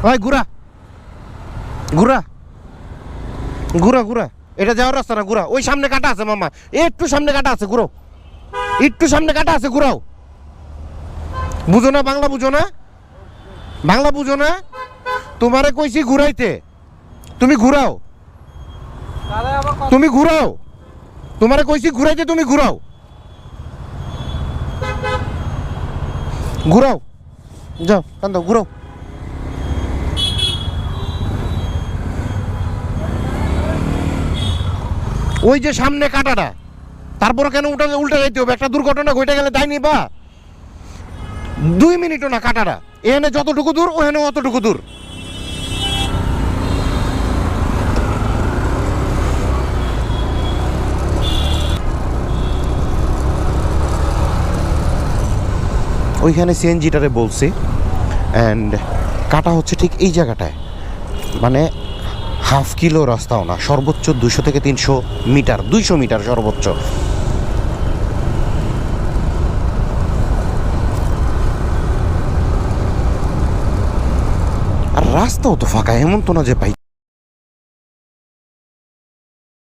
ওই ঘুরা ঘুরা ঘুরা ঘুরা, এটা যাওয়ার রাস্তা না, ঘুরা। ওই সামনে কাটা আছে মামা, একটু সামনে কাটা আছে, ঘুরো। একটু সামনে কাটা আছে, ঘুরাও। বুঝো না বাংলা, বুঝো না বাংলা, বুঝো না? তোমারে কইছি ঘুরাইতে, তুমি ঘুরাও, তুমি ঘুরাও। তোমারে কইছি ঘুরাইতে, তুমি ঘুরাও, ঘুরাও, যাও কান্দো, ঘুরাও। ওই যে সামনে কাটাটা, তারপরে কেন উল্টা যাইতে হবে? একটা দুর্ঘটনা ঘটে গেলে তাই নিবা? 2 মিনিটও না কাটাটা, এখানে যতটুকু দূর ওখানে অতটুকু দূর। ওইখানে সিএনজিটারে বলছি, অ্যান্ড কাটা হচ্ছে ঠিক এই জায়গাটায়, মানে হাফ কিলো রাস্তাও না, সর্বোচ্চ 200 থেকে 300 মিটার, 200 মিটার সর্বোচ্চ। আর রাস্তাও তো ফাঁকা, এমন তো না যে ভাই